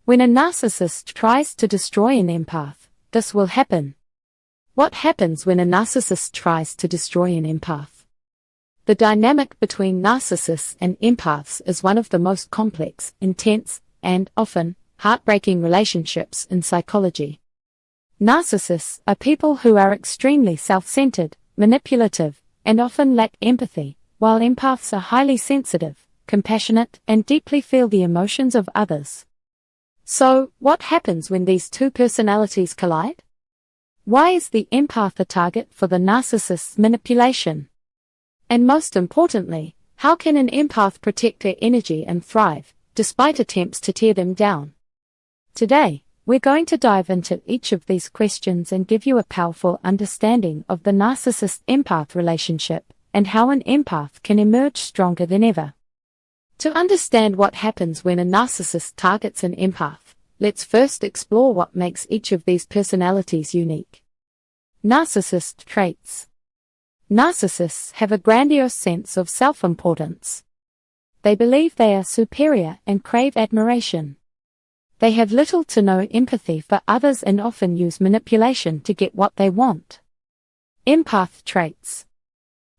When a narcissist tries to destroy an empath, this will happen. What happens when a narcissist tries to destroy an empath? The dynamic between narcissists and empaths is one of the most complex, intense, and often heartbreaking relationships in psychology. Narcissists are people who are extremely self-centered, manipulative, and often lack empathy, while empaths are highly sensitive, compassionate, and deeply feel the emotions of others. So, what happens when these two personalities collide? Why is the empath a target for the narcissist's manipulation? And most importantly, how can an empath protect their energy and thrive, despite attempts to tear them down? Today, we're going to dive into each of these questions and give you a powerful understanding of the narcissist-empath relationship, and how an empath can emerge stronger than ever. To understand what happens when a narcissist targets an empath, let's first explore what makes each of these personalities unique. Narcissist traits. Narcissists have a grandiose sense of self-importance. They believe they are superior and crave admiration. They have little to no empathy for others and often use manipulation to get what they want. Empath traits.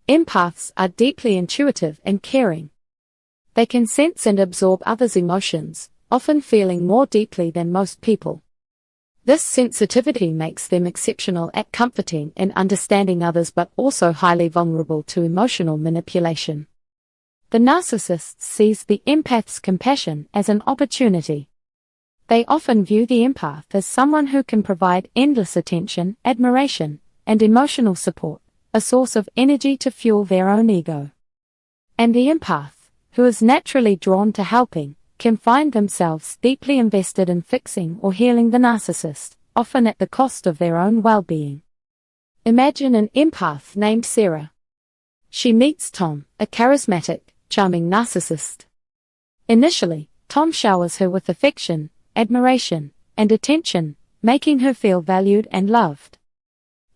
Empaths are deeply intuitive and caring. They can sense and absorb others' emotions, often feeling more deeply than most people. This sensitivity makes them exceptional at comforting and understanding others, but also highly vulnerable to emotional manipulation. The narcissist sees the empath's compassion as an opportunity. They often view the empath as someone who can provide endless attention, admiration, and emotional support, a source of energy to fuel their own ego. And the empath, who is naturally drawn to helping, can find themselves deeply invested in fixing or healing the narcissist, often at the cost of their own well-being. Imagine an empath named Sarah. She meets Tom, a charismatic, charming narcissist. Initially, Tom showers her with affection, admiration, and attention, making her feel valued and loved.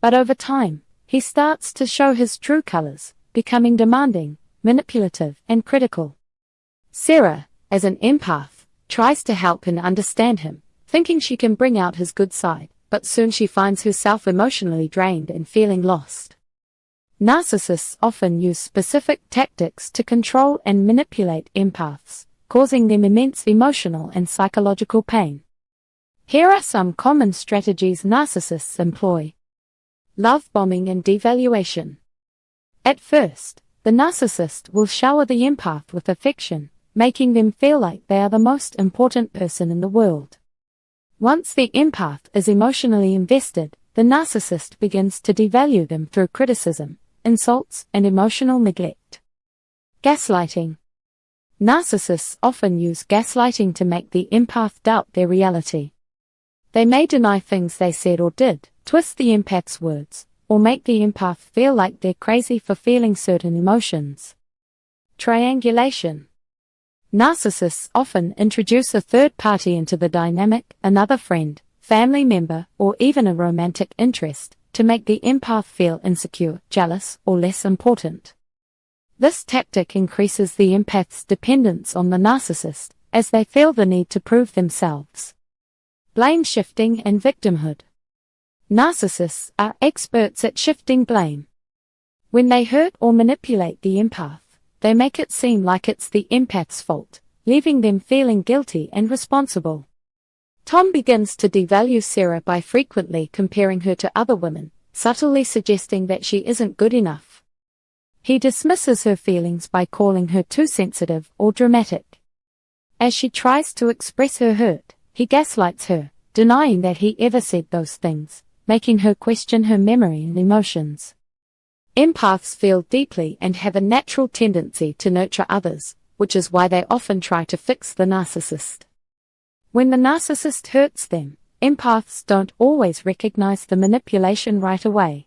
But over time, he starts to show his true colors, becoming demanding, manipulative, and critical. Sarah, as an empath, tries to help and understand him, thinking she can bring out his good side, but soon she finds herself emotionally drained and feeling lost. Narcissists often use specific tactics to control and manipulate empaths, causing them immense emotional and psychological pain. Here are some common strategies narcissists employ. Love bombing and devaluation. At first, the narcissist will shower the empath with affection, making them feel like they are the most important person in the world. Once the empath is emotionally invested, the narcissist begins to devalue them through criticism, insults, and emotional neglect. Gaslighting. Narcissists often use gaslighting to make the empath doubt their reality. They may deny things they said or did, twist the empath's words, or make the empath feel like they're crazy for feeling certain emotions. Triangulation. Narcissists often introduce a third party into the dynamic, another friend, family member, or even a romantic interest, to make the empath feel insecure, jealous, or less important. This tactic increases the empath's dependence on the narcissist, as they feel the need to prove themselves. Blame shifting and victimhood. Narcissists are experts at shifting blame. When they hurt or manipulate the empath, they make it seem like it's the empath's fault, leaving them feeling guilty and responsible. Tom begins to devalue Sarah by frequently comparing her to other women, subtly suggesting that she isn't good enough. He dismisses her feelings by calling her too sensitive or dramatic. As she tries to express her hurt, he gaslights her, denying that he ever said those things, making her question her memory and emotions. Empaths feel deeply and have a natural tendency to nurture others, which is why they often try to fix the narcissist. When the narcissist hurts them, empaths don't always recognize the manipulation right away.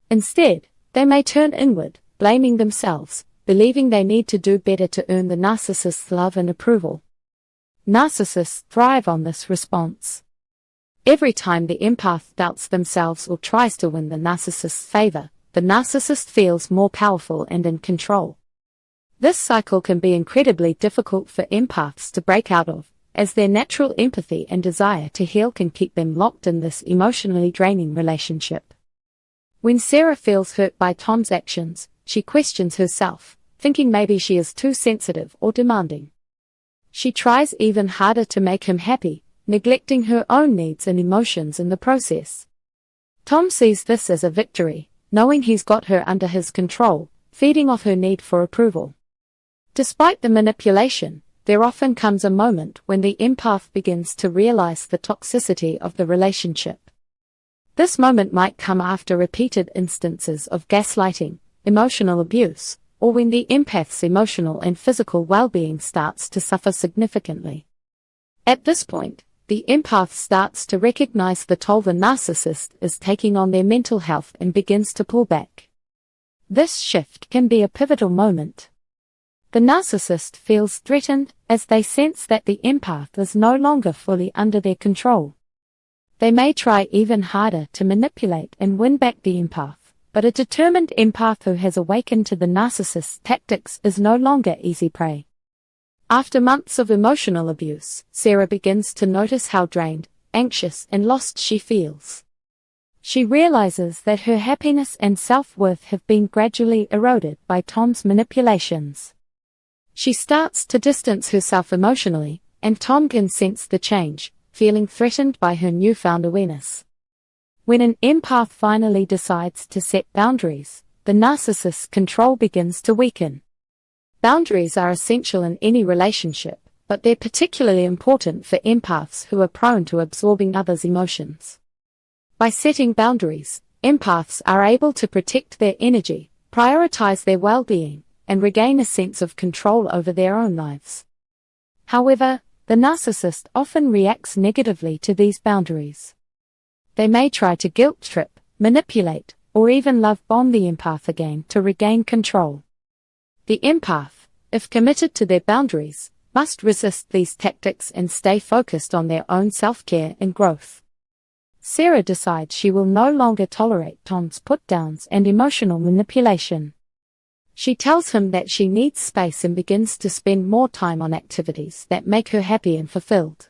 Instead, they may turn inward, blaming themselves, believing they need to do better to earn the narcissist's love and approval. Narcissists thrive on this response. Every time the empath doubts themselves or tries to win the narcissist's favor, the narcissist feels more powerful and in control. This cycle can be incredibly difficult for empaths to break out of, as their natural empathy and desire to heal can keep them locked in this emotionally draining relationship. When Sarah feels hurt by Tom's actions, she questions herself, thinking maybe she is too sensitive or demanding. She tries even harder to make him happy, neglecting her own needs and emotions in the process. Tom sees this as a victory, knowing he's got her under his control, feeding off her need for approval. Despite the manipulation, there often comes a moment when the empath begins to realize the toxicity of the relationship. This moment might come after repeated instances of gaslighting, emotional abuse, or when the empath's emotional and physical well-being starts to suffer significantly. At this point, the empath starts to recognize the toll the narcissist is taking on their mental health and begins to pull back. This shift can be a pivotal moment. The narcissist feels threatened as they sense that the empath is no longer fully under their control. They may try even harder to manipulate and win back the empath, but a determined empath who has awakened to the narcissist's tactics is no longer easy prey. After months of emotional abuse, Sarah begins to notice how drained, anxious, and lost she feels. She realizes that her happiness and self-worth have been gradually eroded by Tom's manipulations. She starts to distance herself emotionally, and Tom can sense the change, feeling threatened by her newfound awareness. When an empath finally decides to set boundaries, the narcissist's control begins to weaken. Boundaries are essential in any relationship, but they're particularly important for empaths who are prone to absorbing others' emotions. By setting boundaries, empaths are able to protect their energy, prioritize their well-being, and regain a sense of control over their own lives. However, the narcissist often reacts negatively to these boundaries. They may try to guilt-trip, manipulate, or even love-bomb the empath again to regain control. The empath, if committed to their boundaries, must resist these tactics and stay focused on their own self-care and growth. Sarah decides she will no longer tolerate Tom's put-downs and emotional manipulation. She tells him that she needs space and begins to spend more time on activities that make her happy and fulfilled.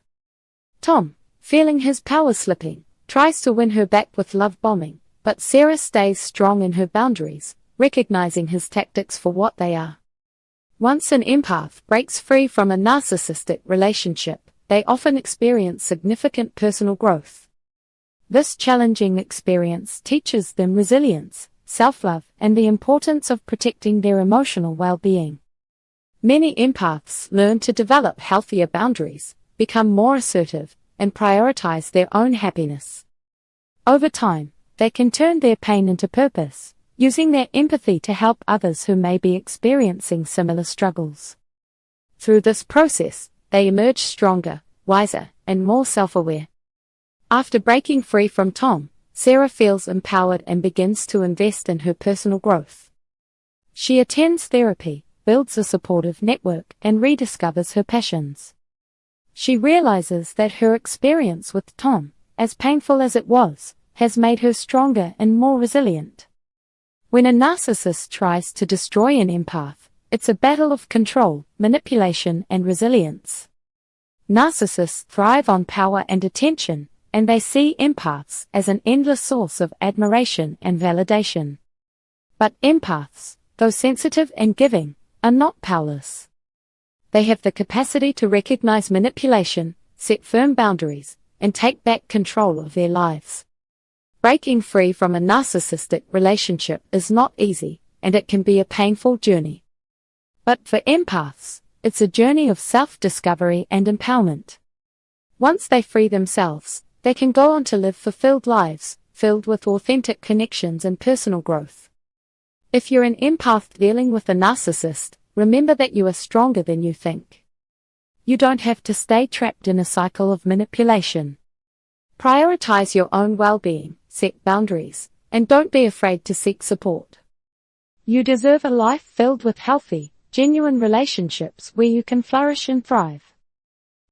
Tom, feeling his power slipping, tries to win her back with love-bombing, but Sarah stays strong in her boundaries, recognizing his tactics for what they are. Once an empath breaks free from a narcissistic relationship, they often experience significant personal growth. This challenging experience teaches them resilience, self-love, and the importance of protecting their emotional well-being. Many empaths learn to develop healthier boundaries, become more assertive, and prioritize their own happiness. Over time, they can turn their pain into purpose, using their empathy to help others who may be experiencing similar struggles. Through this process, they emerge stronger, wiser, and more self-aware. After breaking free from Tom, Sarah feels empowered and begins to invest in her personal growth. She attends therapy, builds a supportive network, and rediscovers her passions. She realizes that her experience with Tom, as painful as it was, has made her stronger and more resilient. When a narcissist tries to destroy an empath, it's a battle of control, manipulation, and resilience. Narcissists thrive on power and attention, and they see empaths as an endless source of admiration and validation. But empaths, though sensitive and giving, are not powerless. They have the capacity to recognize manipulation, set firm boundaries, and take back control of their lives. Breaking free from a narcissistic relationship is not easy, and it can be a painful journey. But for empaths, it's a journey of self-discovery and empowerment. Once they free themselves, they can go on to live fulfilled lives, filled with authentic connections and personal growth. If you're an empath dealing with a narcissist, remember that you are stronger than you think. You don't have to stay trapped in a cycle of manipulation. Prioritize your own well-being, set boundaries, and don't be afraid to seek support. You deserve a life filled with healthy, genuine relationships where you can flourish and thrive.